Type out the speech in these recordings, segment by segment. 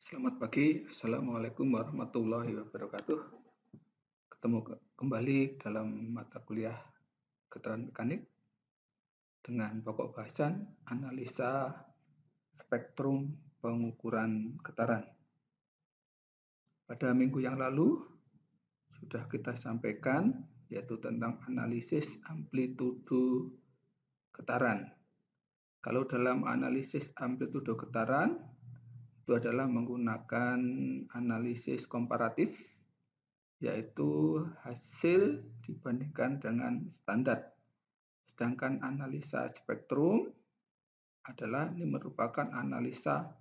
Selamat pagi, Assalamualaikum warahmatullahi wabarakatuh. Ketemu kembali dalam mata kuliah Getaran Mekanik dengan pokok bahasan analisa spektrum pengukuran getaran. Pada minggu yang lalu sudah kita sampaikan yaitu tentang analisis amplitudo getaran. Kalau dalam analisis amplitudo getaran itu adalah menggunakan analisis komparatif, yaitu hasil dibandingkan dengan standar. Sedangkan analisa spektrum adalah ini merupakan analisa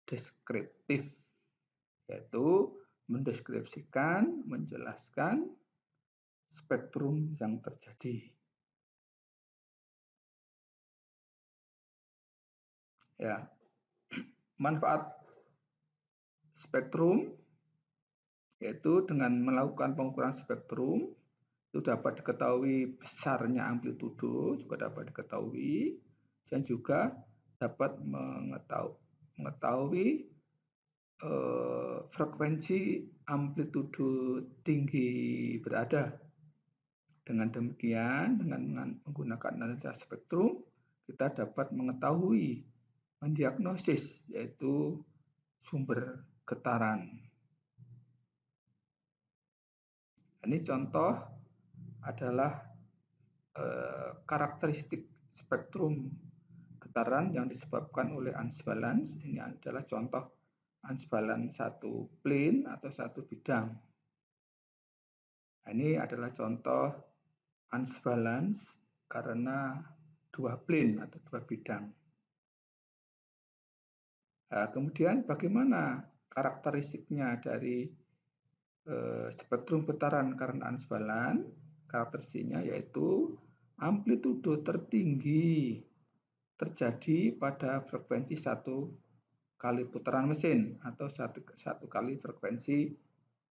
deskriptif, yaitu mendeskripsikan, menjelaskan spektrum yang terjadi. Ya, manfaat spektrum yaitu dengan melakukan pengukuran spektrum itu dapat diketahui besarnya amplitudo, juga dapat diketahui, dan juga dapat mengetahui frekuensi amplitudo tinggi berada. Dengan demikian, dengan menggunakan analisa spektrum, kita dapat mengetahui, mendiagnosis, yaitu sumber getaran. Ini contoh adalah karakteristik spektrum getaran yang disebabkan oleh unbalance. Ini adalah contoh unbalance satu plane atau satu bidang. Ini adalah contoh unbalance karena dua plane atau dua bidang. Nah, kemudian bagaimana karakteristiknya dari spektrum getaran karena unbalance? Karakteristiknya yaitu amplitudo tertinggi terjadi pada frekuensi satu kali putaran mesin atau satu kali frekuensi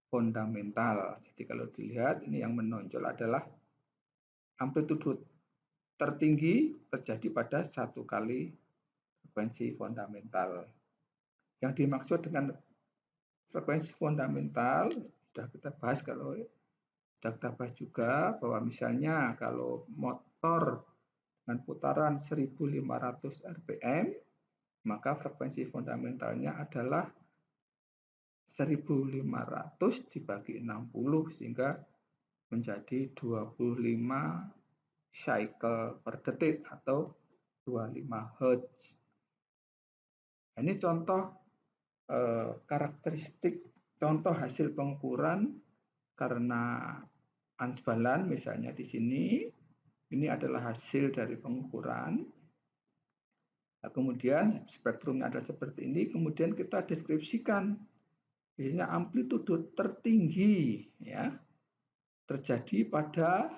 fundamental. Jadi kalau dilihat ini yang menonjol adalah amplitudo tertinggi terjadi pada satu kali frekuensi fundamental. Yang dimaksud dengan frekuensi fundamental sudah kita bahas juga bahwa misalnya kalau motor dengan putaran 1500 rpm, maka frekuensi fundamentalnya adalah 1500 dibagi 60 sehingga menjadi 25 cycle per detik atau 25 Hz. Ini contoh karakteristik, contoh hasil pengukuran karena unbalance misalnya di sini. Ini adalah hasil dari pengukuran. Nah, kemudian spektrumnya ada seperti ini. Kemudian kita deskripsikan. Biasanya amplitudo tertinggi ya terjadi pada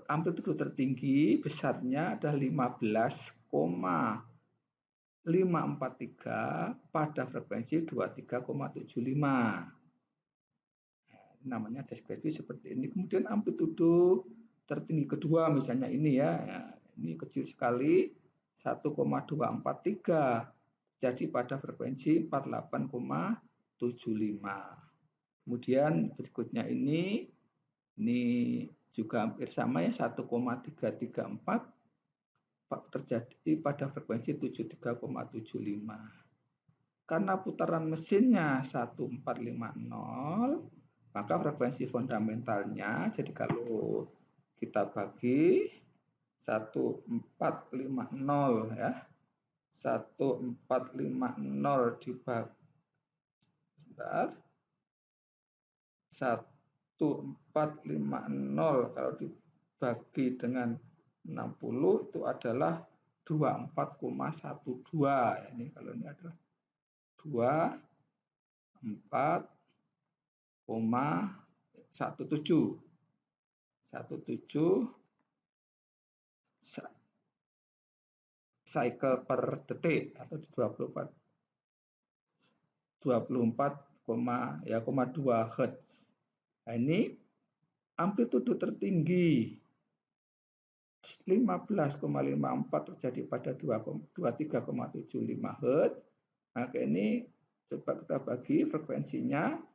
amplitudo tertinggi besarnya ada 15,543 pada frekuensi 23,75. Namanya deskripsi seperti ini. Kemudian amplitudo tertinggi kedua misalnya ini ya, ini kecil sekali 1,243 jadi pada frekuensi 48,75. Kemudian berikutnya ini juga hampir sama ya 1,334 terjadi pada frekuensi 73,75. Karena putaran mesinnya 1450, maka frekuensi fundamentalnya, jadi kalau kita bagi 1450 ya, 1450 dibagi 1450 kalau dibagi dengan 60 itu adalah 24,12. Ini kalau ini adalah 24,17 cycle per detik atau 24,2 Hz. Nah, ini amplitudo tertinggi 15,54 terjadi pada 23,75 Hz. Maka ini Coba kita bagi frekuensinya.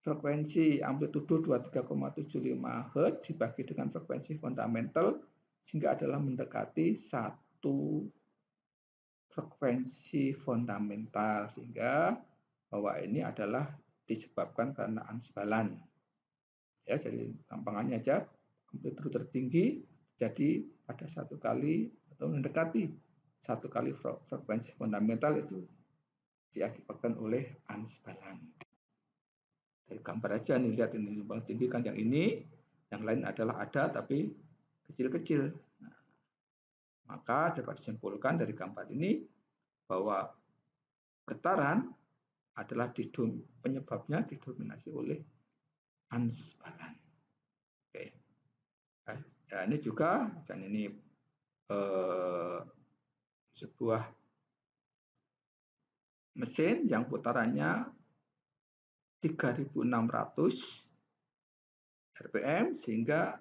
Frekuensi amplitudo 23,75 Hz dibagi dengan frekuensi fundamental sehingga adalah mendekati satu frekuensi fundamental, sehingga bahwa ini adalah disebabkan karena ansbalan. Ya, jadi gampangannya aja, amplitudo tertinggi jadi pada satu kali atau mendekati satu kali frekuensi fundamental itu diakibatkan oleh ansbalan. Dari gambar aja nih, lihat ini paling tinggi kan yang ini, yang lain adalah ada tapi kecil-kecil. Nah, maka dapat disimpulkan dari gambar ini bahwa getaran adalah penyebabnya didominasi oleh ansbalan. Oke. Nah, ini juga, dan ini sebuah mesin yang putarannya 3.600 RPM, sehingga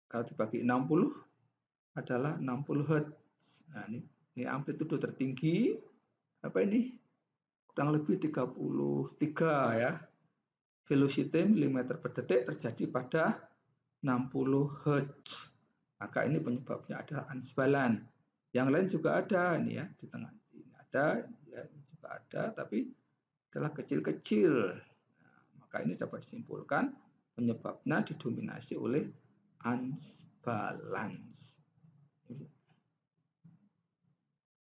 kalau dibagi 60 adalah 60 Hz. Nah, ini amplitudo tertinggi apa ini? Kurang lebih 33 ya. Velocity mm per detik terjadi pada 60 Hz. Maka ini penyebabnya adalah ansbalan. Yang lain juga ada ini ya, di tengah ini ada, ya, ini juga ada, tapi adalah kecil-kecil. Nah, maka ini dapat disimpulkan penyebabnya didominasi oleh ansbalan.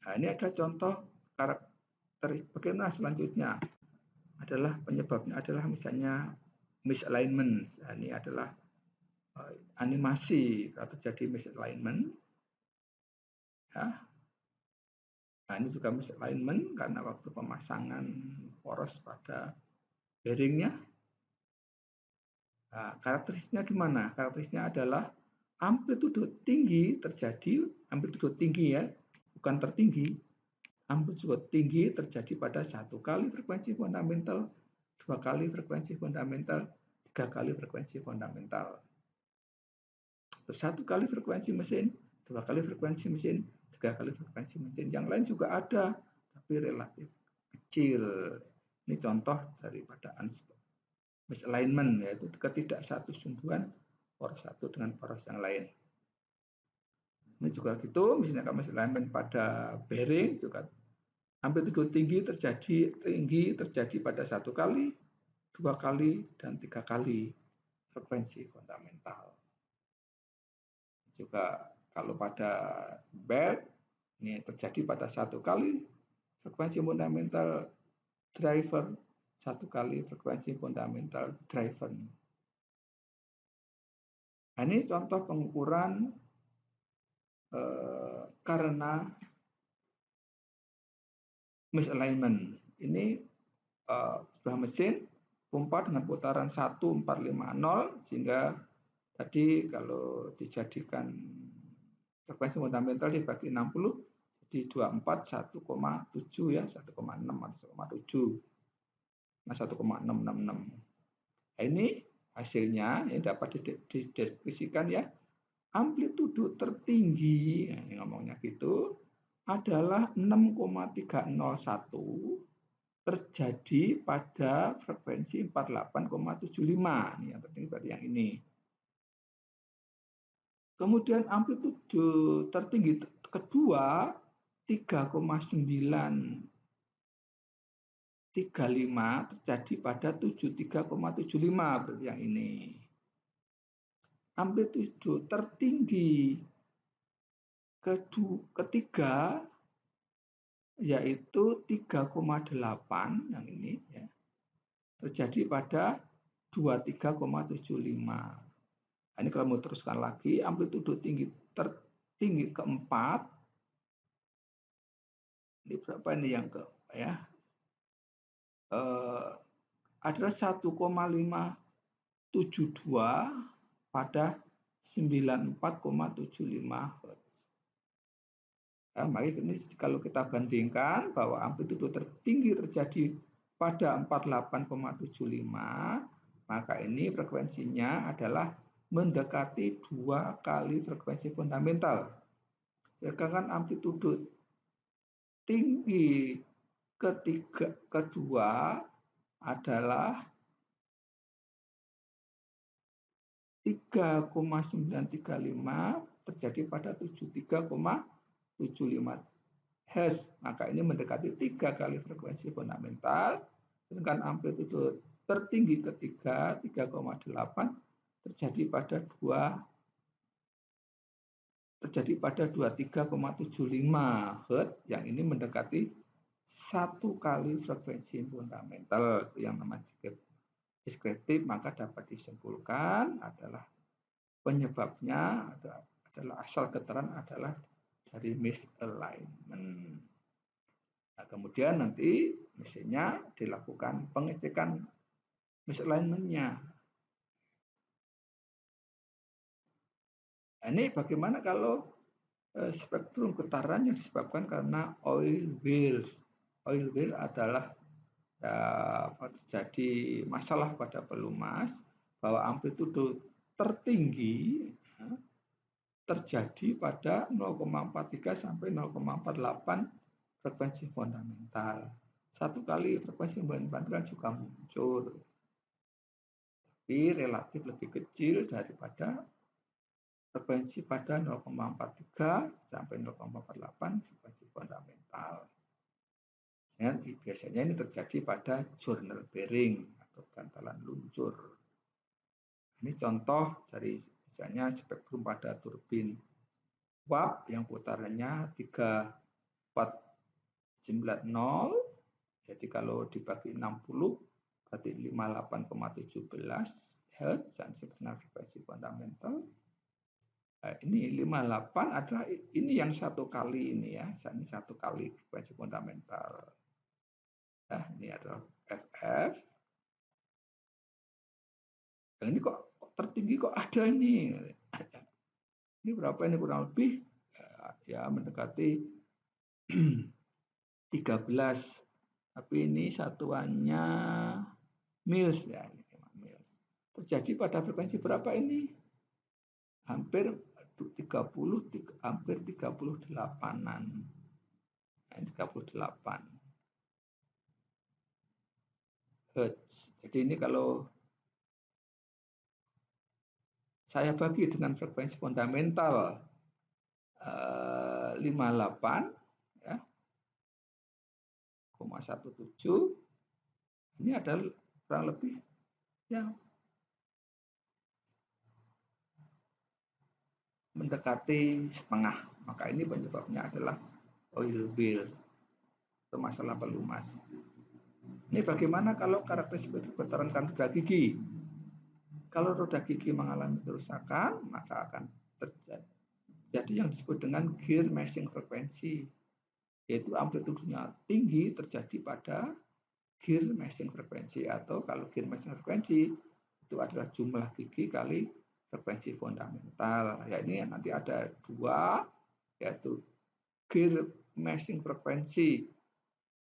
Nah, ini ada contoh karakteristik. Bagaimana selanjutnya adalah penyebabnya adalah misalnya misalignment. Nah, ini adalah animasi kalau terjadi misalignment. Ya. Nah, ini juga misalignment karena waktu pemasangan poros pada bearingnya. Nah, karakteristiknya gimana? Karakteristiknya adalah amplitudo tinggi terjadi, amplitudo tinggi ya, bukan tertinggi. Amplitudo tinggi terjadi pada satu kali frekuensi fundamental, dua kali frekuensi fundamental, tiga kali frekuensi fundamental. Satu kali frekuensi mesin, dua kali frekuensi mesin, tiga kali frekuensi mesin. Yang lain juga ada, tapi relatif kecil. Ini contoh daripada misalignment, yaitu ketidaksatu-sumbuan poros satu dengan poros yang lain. Ini juga gitu, misalnya kalau misalignment pada bearing juga amplitudo tinggi terjadi pada satu kali, dua kali, dan tiga kali frekuensi fundamental. Juga kalau pada belt ini terjadi pada satu kali frekuensi fundamental driver, satu kali frekuensi fundamental driver. Nah, ini contoh pengukuran karena misalignment. Ini sebuah mesin pompa dengan putaran 1450, sehingga tadi kalau dijadikan frekuensi fundamental dibagi 60 jadi 24 1,7 ya, 1,6 atau 1,7. Nah, 1,666. Nah, ini hasilnya yang dapat dideskripsikan ya. Amplitudo tertinggi, nah ini ngomongnya gitu, adalah 6,301 terjadi pada frekuensi 48,75. Ini yang tertinggi berarti yang ini. Kemudian amplitudo tertinggi kedua 3,935 terjadi pada 73,75 berarti yang ini. Amplitudo tertinggi ketiga yaitu 3,8 yang ini ya, terjadi pada 23,75. Nah, ini kalau mau teruskan lagi, amplitudo tertinggi keempat, ini berapa ini yang ke ya? Adalah 1,572 pada 94,75 Hz. Nah, maka ini kalau kita bandingkan bahwa amplitudo tertinggi terjadi pada 48,75, maka ini frekuensinya adalah mendekati 2 kali frekuensi fundamental. Sedangkan amplitudo tinggi kedua adalah 3,935 terjadi pada 73,75 Hz. Maka ini mendekati 3 kali frekuensi fundamental. Sedangkan amplitudo tertinggi ketiga 3,8 terjadi pada 23,75 Hz, yang ini mendekati 1 kali frekuensi fundamental yang namanya deskriptif. Maka dapat disimpulkan adalah penyebabnya adalah asal getaran adalah dari misalignment. Nah, kemudian nanti mesinnya dilakukan pengecekan misalignment-nya. Ini bagaimana kalau spektrum getaran yang disebabkan karena oil wheels. Oil wheel adalah terjadi masalah pada pelumas bahwa amplitudo tertinggi terjadi pada 0,43 sampai 0,48 frekuensi fundamental. 1 kali frekuensi fundamental juga muncul, tapi relatif lebih kecil daripada frekuensi pada 0,43 sampai 0,48 frekuensi fundamental. Ya, biasanya ini terjadi pada journal bearing atau bantalan luncur. Ini contoh dari misalnya spektrum pada turbin uap yang putarannya 3490. Jadi kalau dibagi 60 berarti 58,17 Hz dengan frekuensi fundamental. Nah, ini 58 adalah ini yang 1 kali ini ya, ini 1 kali frekuensi fundamental. Nah, ini adalah FF. Yang ini kok tertinggi kok ada ini. Ini berapa ini kurang lebih ya mendekati 13. Tapi ini satuannya mils ya, mils. Terjadi pada frekuensi berapa ini? Hampir 30, hampir 38-an. Nah, 38 Hz. Jadi ini kalau saya bagi dengan frekuensi fundamental 58 ya, 0,17, ini adalah kurang lebih ya mendekati setengah. Maka ini penyebabnya adalah oil wheel atau masalah pelumas. Ini bagaimana kalau karakteristik getaran roda gigi? Kalau roda gigi mengalami kerusakan, maka akan terjadi yang disebut dengan gear meshing frekuensi, yaitu amplitudenya tinggi terjadi pada gear meshing frekuensi, atau kalau gear meshing frekuensi itu adalah jumlah gigi kali frekuensi fundamental. Ya, ini nanti ada 2, yaitu gear meshing frekuensi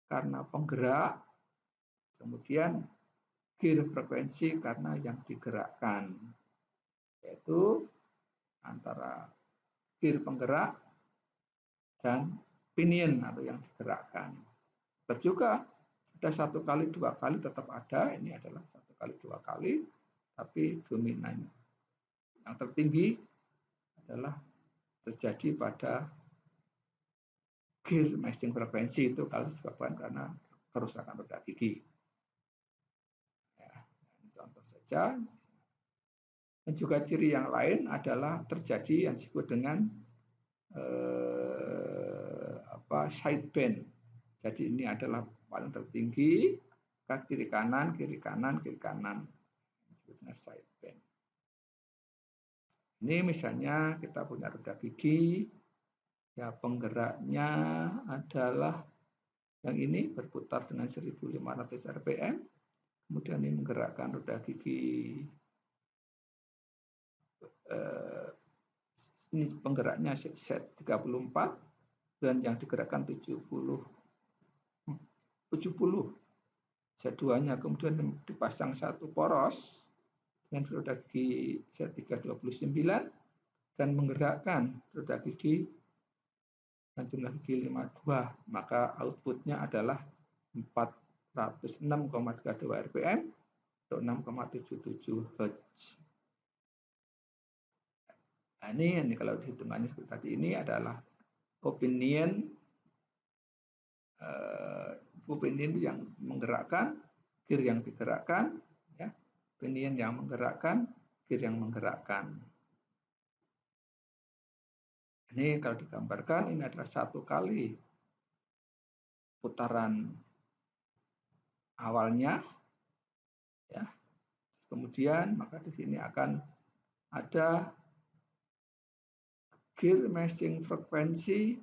karena penggerak, kemudian gear frekuensi karena yang digerakkan, yaitu antara gear penggerak dan pinion atau yang digerakkan. Tetap juga ada 1 kali 2 kali tetap ada, ini adalah 1 kali 2 kali, tapi dominan yang tertinggi adalah terjadi pada gear meshing frekuensi, itu kalau disebabkan karena kerusakan roda gigi. Contoh saja. Dan juga ciri yang lain adalah terjadi yang disebut dengan side bend. Jadi ini adalah paling tertinggi, kiri kanan, kiri kanan, kiri kanan. Disebutnya side bend. Ini misalnya kita punya roda gigi, ya penggeraknya adalah yang ini berputar dengan 1500 rpm. Kemudian ini menggerakkan roda gigi, ini penggeraknya set 34 dan yang digerakkan 70 set 2-nya, kemudian dipasang 1 poros dengan roda gigi set 329 dan menggerakkan roda gigi dan jumlah gigi 52, maka outputnya adalah 406,32 rpm untuk 6,77 Hz. Nah, ini kalau hitungannya seperti tadi, ini adalah opinion yang menggerakkan, gear yang digerakkan, ya, opinion yang menggerakkan, gear yang menggerakkan. Ini kalau digambarkan, ini adalah satu kali putaran awalnya, ya. Kemudian maka di sini akan ada gear matching frekuensi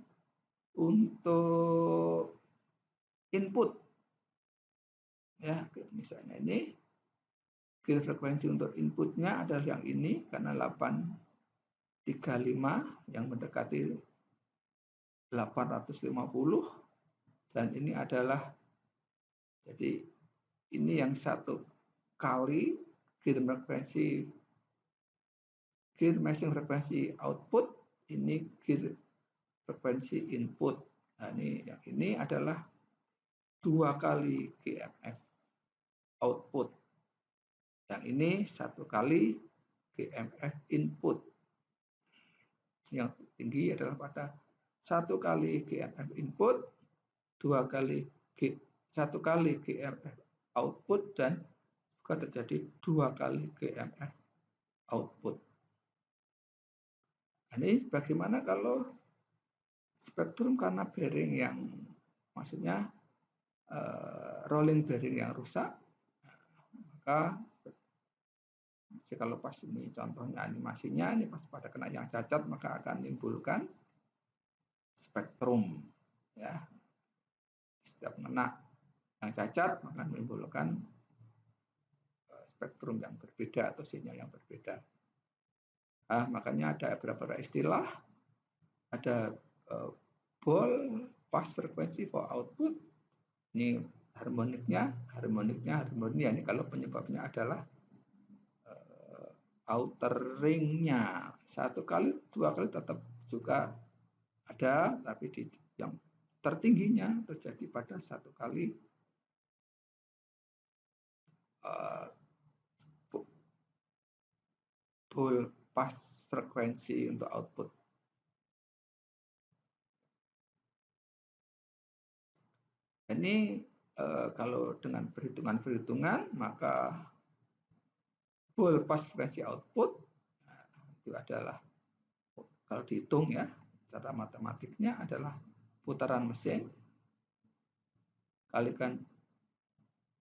untuk input, ya. Misalnya ini gear frekuensi untuk inputnya adalah yang ini karena 835 yang mendekati 850, dan ini adalah, jadi ini yang satu kali gear matching frekuensi output, ini gear frekuensi input. Nah, ini adalah 2 kali GMF output. Yang ini 1 kali GMF input. Yang tinggi adalah pada 1 kali GMF input, 1 kali GMF output, dan juga terjadi 2 kali GMF output. Ini bagaimana kalau spektrum karena bearing yang, maksudnya rolling bearing yang rusak, maka kalau pas ini contohnya animasinya, ini pas pada kena yang cacat maka akan menimbulkan spektrum, ya. Setiap kena yang cacat maka menimbulkan spektrum yang berbeda atau sinyal yang berbeda. Makanya ada beberapa istilah, ada ball pass frequency for output. Ini harmoniknya. Ini kalau penyebabnya adalah outer ringnya. 1 kali, 2 kali tetap juga ada, tapi yang tertingginya terjadi pada 1 kali ball pass frekuensi untuk output. Ini kalau dengan perhitungan maka ball pass frekuensi output itu adalah, kalau dihitung ya, cara matematiknya adalah putaran mesin kalikan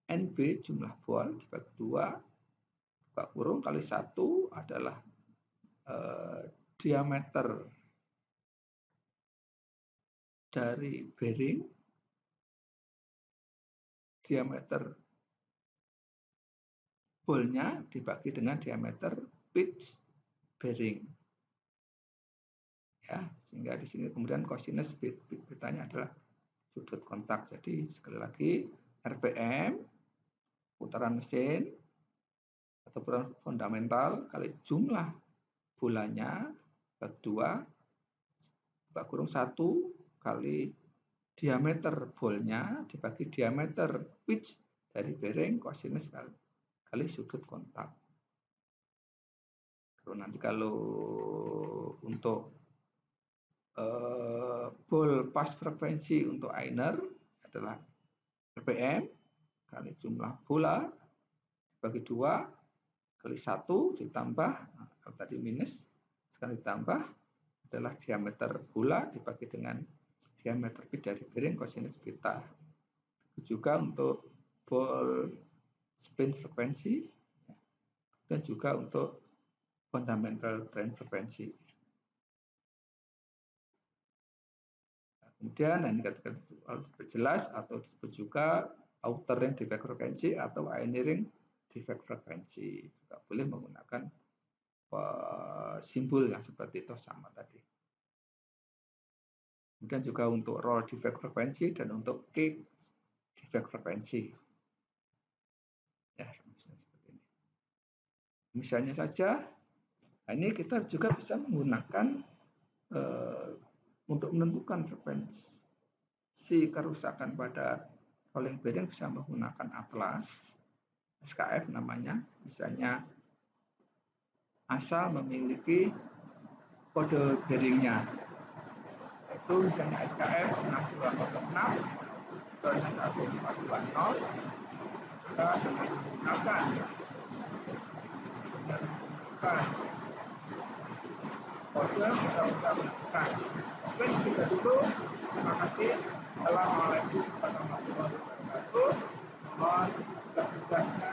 NB jumlah ball dibagi 2, buka kurung, kali 1 adalah diameter dari bearing, diameter ballnya dibagi dengan diameter pitch bearing, ya, sehingga di sini kemudian cosinus betanya adalah sudut kontak. Jadi sekali lagi, RPM putaran mesin atau putaran fundamental kali jumlah bulannya bagi 2, buka kurung 1 kali diameter ballnya dibagi diameter pitch dari bearing, cosinus kali sudut kontak. Nanti kalau untuk ball pass frekuensi untuk Einer adalah RPM kali jumlah bola bagi 2 kali 1 ditambah, kalau tadi minus, sekali ditambah adalah diameter bola dibagi dengan diameter pitch dari bearing, cosinus beta. Juga untuk ball spin frekuensi dan juga untuk fundamental train frekuensi. Kemudian ini diperjelas atau disebut juga outer ring defect frekuensi atau inner ring defect frekuensi. Juga boleh menggunakan simbol yang seperti itu sama tadi. Kemudian juga untuk roll defect frekuensi dan untuk kick defect frekuensi. Ya, seperti ini. Misalnya saja, ini kita juga bisa menggunakan untuk menentukan frekuensi kerusakan pada rolling bearing bisa menggunakan atlas, SKF namanya, misalnya asal memiliki kode bearingnya. Itu misalnya SKF 6206, misalnya 1420, kita menggunakan kode kita bisa menggunakan. Mungkin sudah dulu. Terima kasih. Assalamualaikum warahmatullahi wabarakatuh. Mohon tugas-tugasnya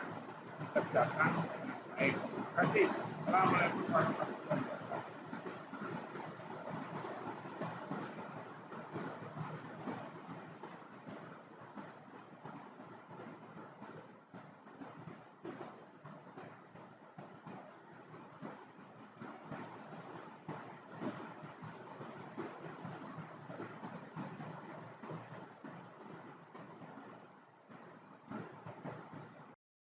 dikerjakan dengan baik. Terima kasih. Assalamualaikum warahmatullahi wabarakatuh.